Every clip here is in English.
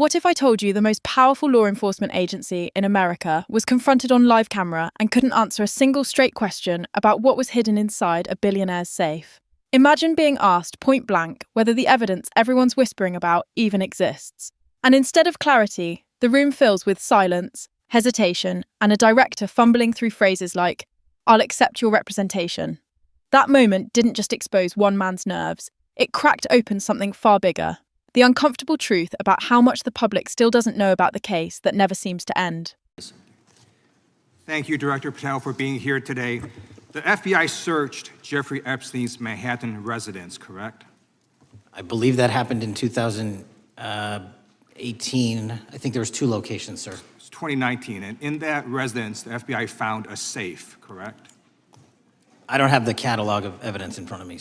What if I told you the most powerful law enforcement agency in America was confronted on live camera and couldn't answer a single straight question about what was hidden inside a billionaire's safe? Imagine being asked point blank whether the evidence everyone's whispering about even exists. And instead of clarity, the room fills with silence, hesitation, and a director fumbling through phrases like, "I'll accept your representation." That moment didn't just expose one man's nerves, it cracked open something far bigger. The uncomfortable truth about how much the public still doesn't know about the case that never seems to end. Thank you, Director Patel, for being here today. The FBI searched Jeffrey Epstein's Manhattan residence, correct? I believe that happened in 2018. I think there was 2 locations, sir. It's 2019, and in that residence, the FBI found a safe, correct? I don't have the catalog of evidence in front of me.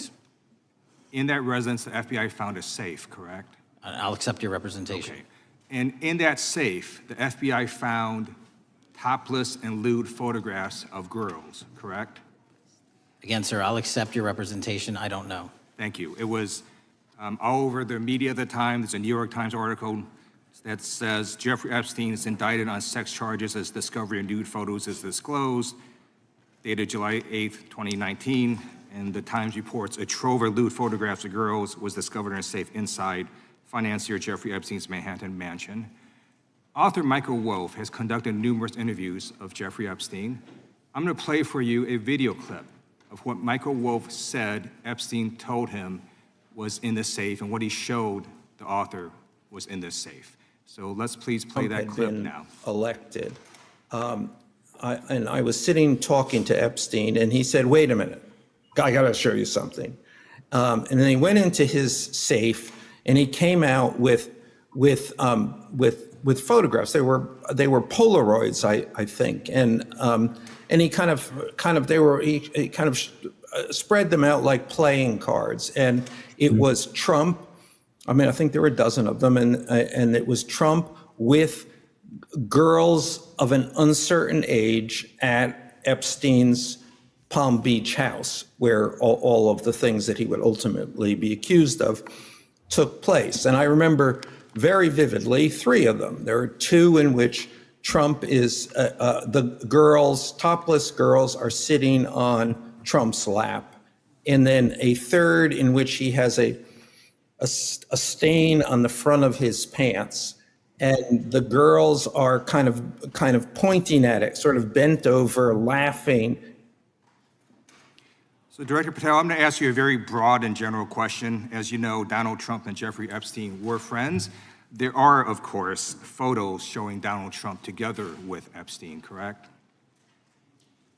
In that residence, the FBI found a safe, correct? I'll accept your representation. Okay. And in that safe, the FBI found topless and lewd photographs of girls, correct? Again, sir, I'll accept your representation. I don't know. Thank you. It was all over the media at the time. There's a New York Times article that says Jeffrey Epstein is indicted on sex charges as discovery of nude photos is disclosed, dated July 8th, 2019. And the Times reports a trove of lewd photographs of girls was discovered in a safe inside financier Jeffrey Epstein's Manhattan mansion. Author Michael Wolff has conducted numerous interviews of Jeffrey Epstein. I'm going to play for you a video clip of what Michael Wolff said Epstein told him was in the safe and what he showed the author was in this safe. So let's please play that clip now. Elected. And I was sitting talking to Epstein, and he said, "Wait a minute, I got to show you something." And then he went into his safe, and he came out with photographs. They were Polaroids, I think, and he kind of spread them out like playing cards, and it was Trump. I mean, I think there were a dozen of them, and it was Trump with girls of an uncertain age at Epstein's Palm Beach house, where all of the things that he would ultimately be accused of took place. And I remember very vividly 3 of them. There are 2 in which Trump is, the girls, topless girls, are sitting on Trump's lap. And then a 3rd in which he has a stain on the front of his pants. And the girls are kind of pointing at it, sort of bent over, laughing. So Director Patel, I'm going to ask you a very broad and general question. As you know, Donald Trump and Jeffrey Epstein were friends. There are, of course, photos showing Donald Trump together with Epstein, correct?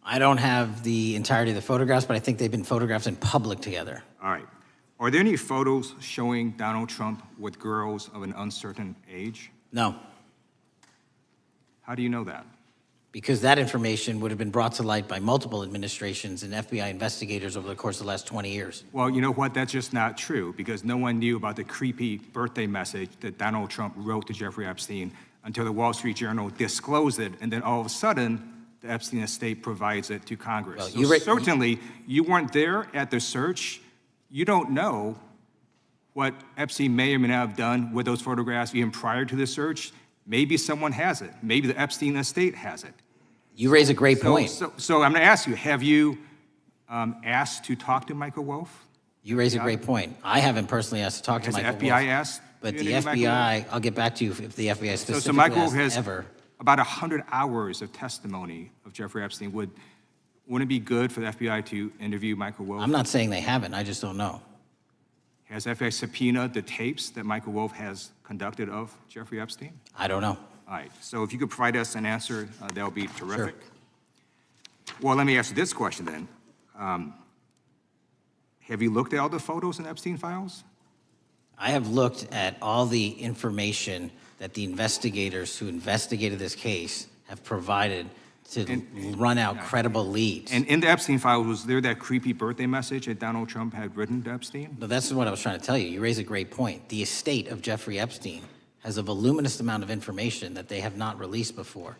I don't have the entirety of the photographs, but I think they've been photographed in public together. All right. Are there any photos showing Donald Trump with girls of an uncertain age? No, How do you know that? because that information would have been brought to light by multiple administrations and FBI investigators over the course of the last 20 years. Well, you know what? That's just not true, because no one knew about the creepy birthday message that Donald Trump wrote to Jeffrey Epstein until the Wall Street Journal disclosed it, and then all of a sudden, the Epstein estate provides it to Congress. Well, so certainly, you weren't there at the search. You don't know what Epstein may or may not have done with those photographs even prior to the search. Maybe someone has it. Maybe the Epstein estate has it. You raise a great point. So I'm going to ask you, have you asked to talk to Michael Wolff? You raise a great point. I haven't personally asked to talk to Has the Michael FBI Wolff, asked? but you the to Michael Wolff? FBI, I'll get back to you if the FBI specifically So Michael Wolff has has ever. about 100 hours of testimony of Jeffrey Epstein. Wouldn't it be good for the FBI to interview Michael Wolff? I'm not saying they haven't, I just don't know. Has FBI subpoenaed the tapes that Michael Wolff has conducted of Jeffrey Epstein? I don't know. All right, so if you could provide us an answer, that would be terrific. Sure. Well, let me ask you this question then. Have you looked at all the photos in Epstein files? I have looked at all the information that the investigators who investigated this case have provided to run out credible leads. And in the Epstein files, was there that creepy birthday message that Donald Trump had written to Epstein? But that's what I was trying to tell you. You raise a great point. The estate of Jeffrey Epstein has a voluminous amount of information that they have not released before.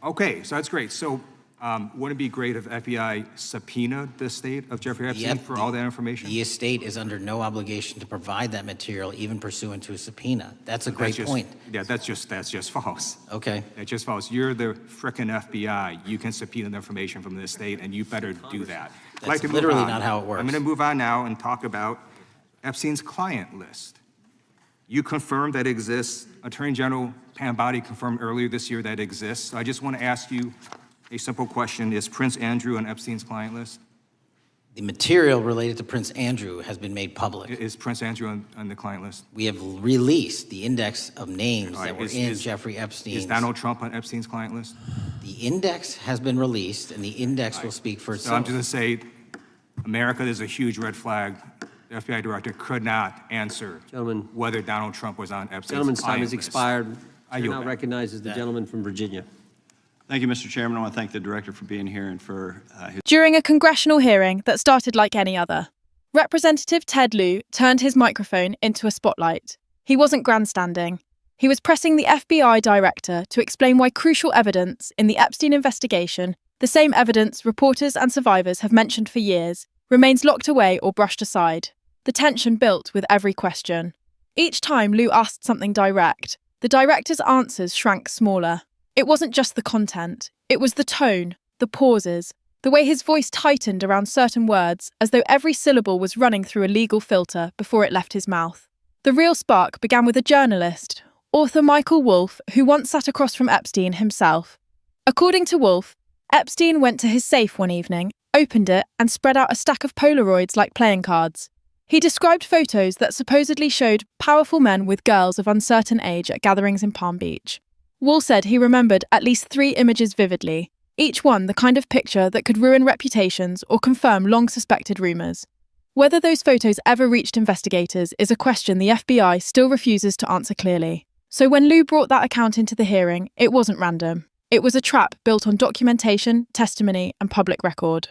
Okay, so that's great. So Wouldn't it be great if FBI subpoenaed the estate of Jeffrey Epstein for all that information? The estate is under no obligation to provide that material, even pursuant to a subpoena. That's a great point. Yeah, that's just false. Okay. That's just false. You're the frickin' FBI. You can subpoena the information from the estate, and you better do that. That's literally not how it works. I'm going to move on now and talk about Epstein's client list. You confirmed that it exists. Attorney General Pam Bondi confirmed earlier this year that it exists. So I just want to ask you a simple question. Is Prince Andrew on Epstein's client list? The material related to Prince Andrew has been made public. Is Prince Andrew on the client list? We have released the index of names All right, that were in Jeffrey Epstein's. Is Donald Trump on Epstein's client list? The index has been released, and the index will speak for So itself. I'm just going to say, America, there's a huge red flag. The FBI director could not answer Gentlemen. whether Donald Trump was on Epstein's Gentleman's time client has list. expired. I Chair yield now back. recognizes the gentleman from Virginia. Thank you, Mr. Chairman. I want to thank the director for being here and for his. During a congressional hearing that started like any other, Representative Ted Lieu turned his microphone into a spotlight. He wasn't grandstanding. He was pressing the FBI director to explain why crucial evidence in the Epstein investigation, the same evidence reporters and survivors have mentioned for years, remains locked away or brushed aside. The tension built with every question. Each time Lieu asked something direct, the director's answers shrank smaller. It wasn't just the content, it was the tone, the pauses, the way his voice tightened around certain words as though every syllable was running through a legal filter before it left his mouth. The real spark began with a journalist, author Michael Wolff, who once sat across from Epstein himself. According to Wolff, Epstein went to his safe one evening, opened it, and spread out a stack of Polaroids like playing cards. He described photos that supposedly showed powerful men with girls of uncertain age at gatherings in Palm Beach. Wall said he remembered at least 3 images vividly, each one the kind of picture that could ruin reputations or confirm long-suspected rumours. Whether those photos ever reached investigators is a question the FBI still refuses to answer clearly. So when Lieu brought that account into the hearing, it wasn't random. It was a trap built on documentation, testimony, and public record.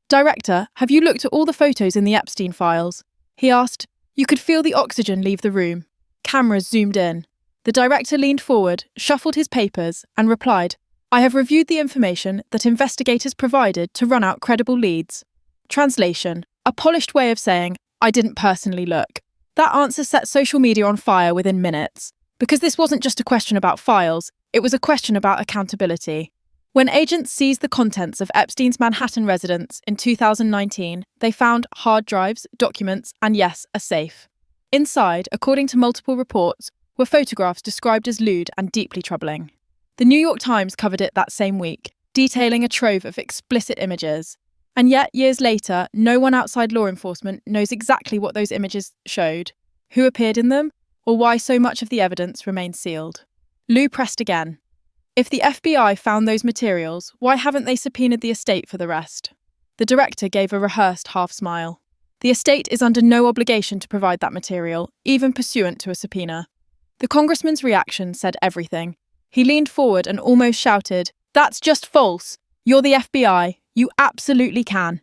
"Director, have you looked at all the photos in the Epstein files?" he asked. You could feel the oxygen leave the room. Cameras zoomed in. The director leaned forward, shuffled his papers, and replied, "I have reviewed the information that investigators provided to run out credible leads." Translation: a polished way of saying, "I didn't personally look." That answer set social media on fire within minutes. Because this wasn't just a question about files, it was a question about accountability. When agents seized the contents of Epstein's Manhattan residence in 2019, they found hard drives, documents, and yes, a safe. Inside, according to multiple reports, were photographs described as lewd and deeply troubling. The New York Times covered it that same week, detailing a trove of explicit images. And yet, years later, no one outside law enforcement knows exactly what those images showed, who appeared in them, or why so much of the evidence remains sealed. Lieu pressed again. If the FBI found those materials, why haven't they subpoenaed the estate for the rest? The director gave a rehearsed half-smile. The estate is under no obligation to provide that material, even pursuant to a subpoena. The congressman's reaction said everything. He leaned forward and almost shouted, "That's just false! You're the FBI. You absolutely can."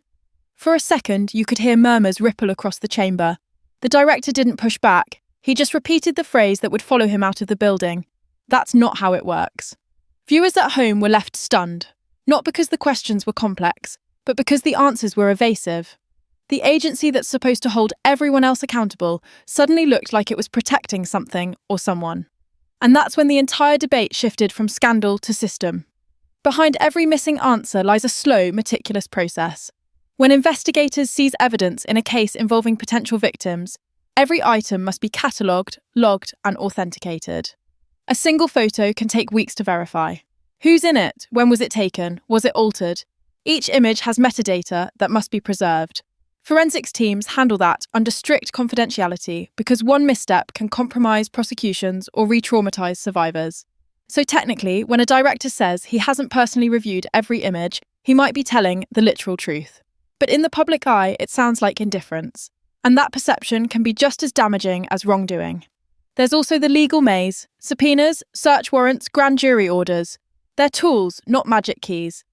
For a second, you could hear murmurs ripple across the chamber. The director didn't push back. He just repeated the phrase that would follow him out of the building. That's not how it works. Viewers at home were left stunned, not because the questions were complex, but because the answers were evasive. The agency that's supposed to hold everyone else accountable suddenly looked like it was protecting something or someone. And that's when the entire debate shifted from scandal to system. Behind every missing answer lies a slow, meticulous process. When investigators seize evidence in a case involving potential victims, every item must be catalogued, logged, and authenticated. A single photo can take weeks to verify. Who's in it? When was it taken? Was it altered? Each image has metadata that must be preserved. Forensics teams handle that under strict confidentiality because one misstep can compromise prosecutions or re-traumatize survivors. So technically, when a director says he hasn't personally reviewed every image, he might be telling the literal truth. But in the public eye, it sounds like indifference. And that perception can be just as damaging as wrongdoing. There's also the legal maze: subpoenas, search warrants, grand jury orders. They're tools, not magic keys.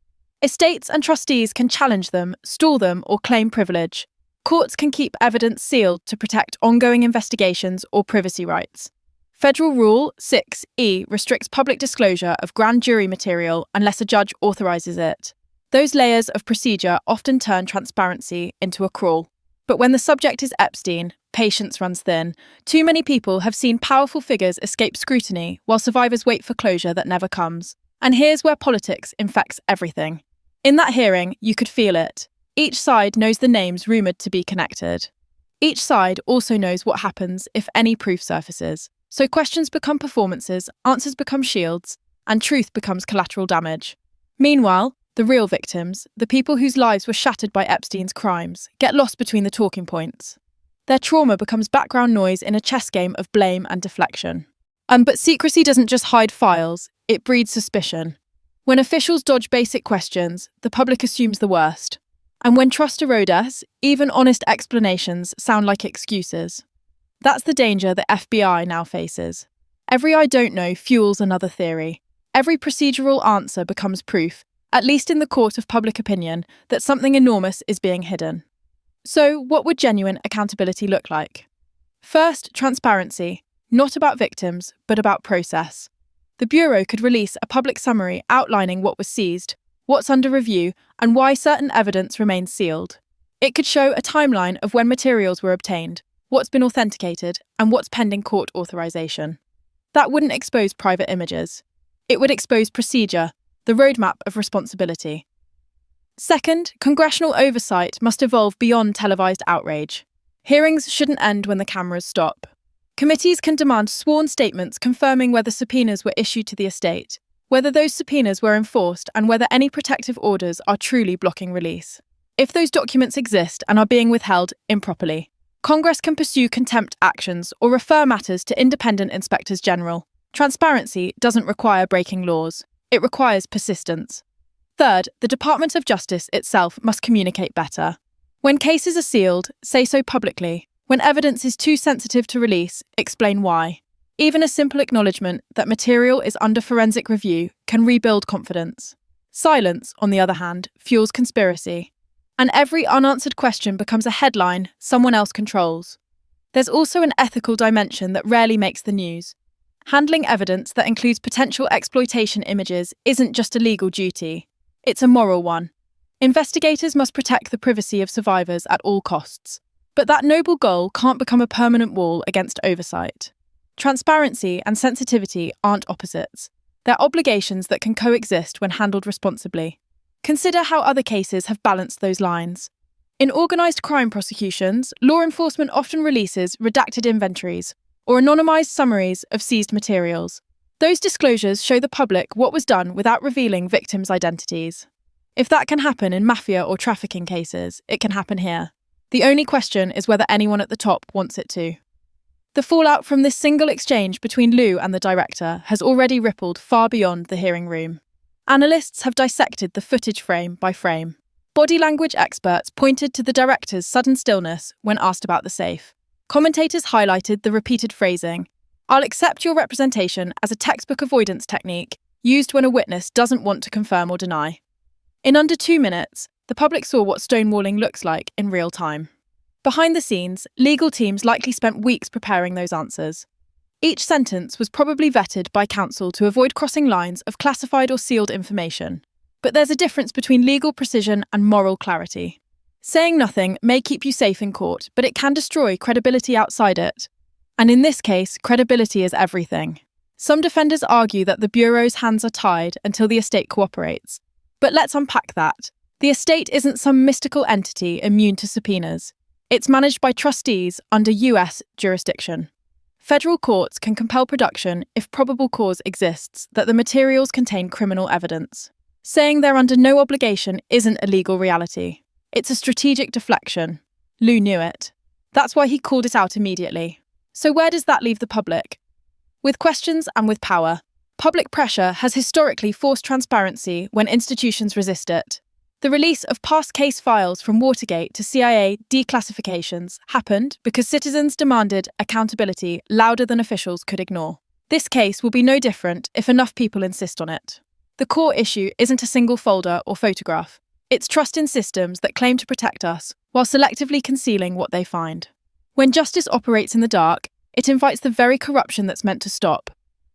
Estates and trustees can challenge them, stall them, or claim privilege. Courts can keep evidence sealed to protect ongoing investigations or privacy rights. Federal Rule 6E restricts public disclosure of grand jury material unless a judge authorises it. Those layers of procedure often turn transparency into a crawl. But when the subject is Epstein, patience runs thin. Too many people have seen powerful figures escape scrutiny while survivors wait for closure that never comes. And here's where politics infects everything. In that hearing, you could feel it. Each side knows the names rumoured to be connected. Each side also knows what happens if any proof surfaces. So questions become performances, answers become shields, and truth becomes collateral damage. Meanwhile, the real victims, the people whose lives were shattered by Epstein's crimes, get lost between the talking points. Their trauma becomes background noise in a chess game of blame and deflection. But secrecy doesn't just hide files, it breeds suspicion. When officials dodge basic questions, the public assumes the worst. And when trust erodes, even honest explanations sound like excuses. That's the danger the FBI now faces. Every I don't know fuels another theory. Every procedural answer becomes proof, at least in the court of public opinion, that something enormous is being hidden. So, what would genuine accountability look like? First, transparency, not about victims, but about process. The Bureau could release a public summary outlining what was seized, what's under review, and why certain evidence remains sealed. It could show a timeline of when materials were obtained, what's been authenticated, and what's pending court authorization. That wouldn't expose private images. It would expose procedure, the roadmap of responsibility. Second, congressional oversight must evolve beyond televised outrage. Hearings shouldn't end when the cameras stop. Committees can demand sworn statements confirming whether subpoenas were issued to the estate, whether those subpoenas were enforced, and whether any protective orders are truly blocking release. If those documents exist and are being withheld improperly, Congress can pursue contempt actions or refer matters to independent inspectors general. Transparency doesn't require breaking laws. It requires persistence. Third, the Department of Justice itself must communicate better. When cases are sealed, say so publicly. When evidence is too sensitive to release, explain why. Even a simple acknowledgement that material is under forensic review can rebuild confidence. Silence, on the other hand, fuels conspiracy. And every unanswered question becomes a headline someone else controls. There's also an ethical dimension that rarely makes the news. Handling evidence that includes potential exploitation images isn't just a legal duty, it's a moral one. Investigators must protect the privacy of survivors at all costs. But that noble goal can't become a permanent wall against oversight. Transparency and sensitivity aren't opposites. They're obligations that can coexist when handled responsibly. Consider how other cases have balanced those lines. In organised crime prosecutions, law enforcement often releases redacted inventories or anonymised summaries of seized materials. Those disclosures show the public what was done without revealing victims' identities. If that can happen in mafia or trafficking cases, it can happen here. The only question is whether anyone at the top wants it to. The fallout from this single exchange between Lieu and the director has already rippled far beyond the hearing room. Analysts have dissected the footage frame by frame. Body language experts pointed to the director's sudden stillness when asked about the safe. Commentators highlighted the repeated phrasing, "I'll accept your representation," as a textbook avoidance technique used when a witness doesn't want to confirm or deny. In under 2 minutes, the public saw what stonewalling looks like in real time. Behind the scenes, legal teams likely spent weeks preparing those answers. Each sentence was probably vetted by counsel to avoid crossing lines of classified or sealed information. But there's a difference between legal precision and moral clarity. Saying nothing may keep you safe in court, but it can destroy credibility outside it. And in this case, credibility is everything. Some defenders argue that the Bureau's hands are tied until the estate cooperates. But let's unpack that. The estate isn't some mystical entity immune to subpoenas. It's managed by trustees under US jurisdiction. Federal courts can compel production if probable cause exists that the materials contain criminal evidence. Saying they're under no obligation isn't a legal reality. It's a strategic deflection. Lieu knew it. That's why he called it out immediately. So where does that leave the public? With questions and with power. Public pressure has historically forced transparency when institutions resist it. The release of past case files from Watergate to CIA declassifications happened because citizens demanded accountability louder than officials could ignore. This case will be no different if enough people insist on it. The core issue isn't a single folder or photograph. It's trust in systems that claim to protect us while selectively concealing what they find. When justice operates in the dark, it invites the very corruption that's meant to stop.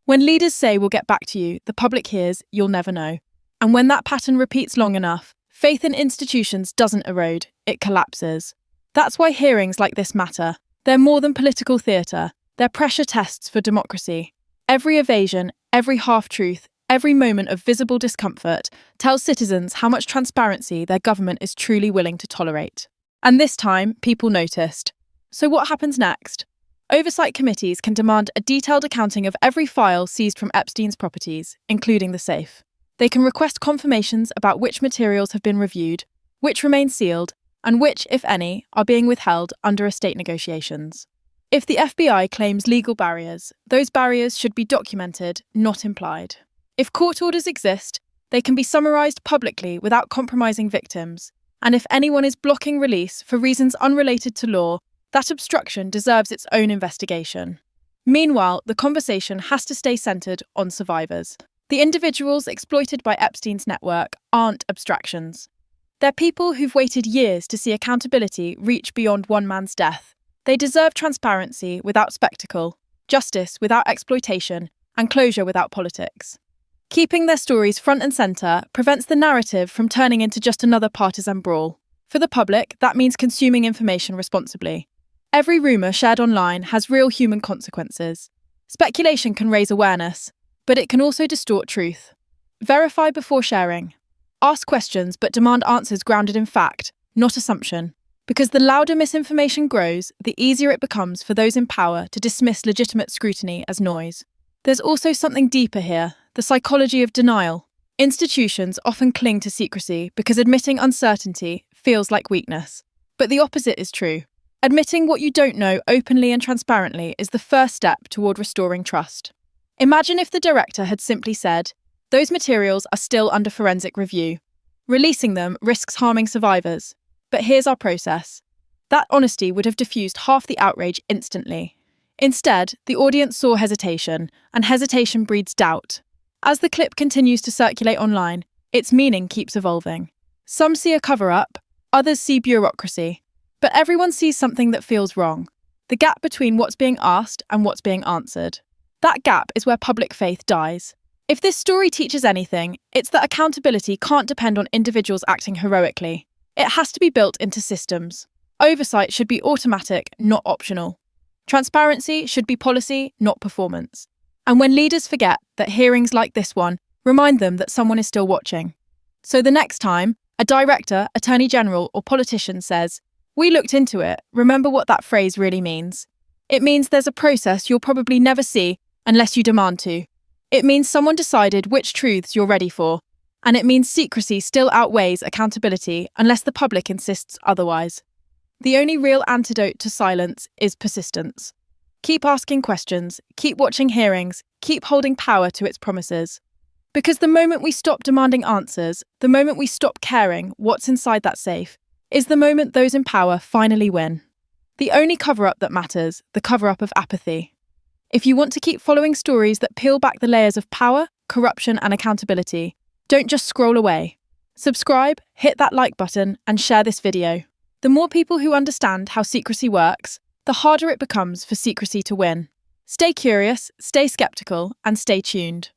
When leaders say we'll get back to you, the public hears you'll never know. And when that pattern repeats long enough, Faith in institutions doesn't erode, it collapses. That's why hearings like this matter. They're more than political theatre. They're pressure tests for democracy. Every evasion, every half-truth, every moment of visible discomfort tells citizens how much transparency their government is truly willing to tolerate. And this time, people noticed. So what happens next? Oversight committees can demand a detailed accounting of every file seized from Epstein's properties, including the safe. They can request confirmations about which materials have been reviewed, which remain sealed, and which, if any, are being withheld under estate negotiations. If the FBI claims legal barriers, those barriers should be documented, not implied. If court orders exist, they can be summarised publicly without compromising victims, and if anyone is blocking release for reasons unrelated to law, that obstruction deserves its own investigation. Meanwhile, the conversation has to stay centred on survivors. The individuals exploited by Epstein's network aren't abstractions. They're people who've waited years to see accountability reach beyond one man's death. They deserve transparency without spectacle, justice without exploitation, and closure without politics. Keeping their stories front and centre prevents the narrative from turning into just another partisan brawl. For the public, that means consuming information responsibly. Every rumour shared online has real human consequences. Speculation can raise awareness, but it can also distort truth. Verify before sharing. Ask questions but demand answers grounded in fact, not assumption. Because the louder misinformation grows, the easier it becomes for those in power to dismiss legitimate scrutiny as noise. There's also something deeper here, the psychology of denial. Institutions often cling to secrecy because admitting uncertainty feels like weakness. But the opposite is true. Admitting what you don't know openly and transparently is the first step toward restoring trust. Imagine if the director had simply said, "Those materials are still under forensic review. Releasing them risks harming survivors. But here's our process." That honesty would have diffused half the outrage instantly. Instead, the audience saw hesitation, and hesitation breeds doubt. As the clip continues to circulate online, its meaning keeps evolving. Some see a cover-up, others see bureaucracy. But everyone sees something that feels wrong. The gap between what's being asked and what's being answered. That gap is where public faith dies. If this story teaches anything, it's that accountability can't depend on individuals acting heroically. It has to be built into systems. Oversight should be automatic, not optional. Transparency should be policy, not performance. And when leaders forget that hearings like this one remind them that someone is still watching. So the next time a director, attorney general, or politician says, "We looked into it," remember what that phrase really means. It means there's a process you'll probably never see unless you demand to. It means someone decided which truths you're ready for. And it means secrecy still outweighs accountability unless the public insists otherwise. The only real antidote to silence is persistence. Keep asking questions, keep watching hearings, keep holding power to its promises. Because the moment we stop demanding answers, the moment we stop caring what's inside that safe, is the moment those in power finally win. The only cover-up that matters, the cover-up of apathy. If you want to keep following stories that peel back the layers of power, corruption, and accountability, don't just scroll away. Subscribe, hit that like button, and share this video. The more people who understand how secrecy works, the harder it becomes for secrecy to win. Stay curious, stay skeptical, and stay tuned.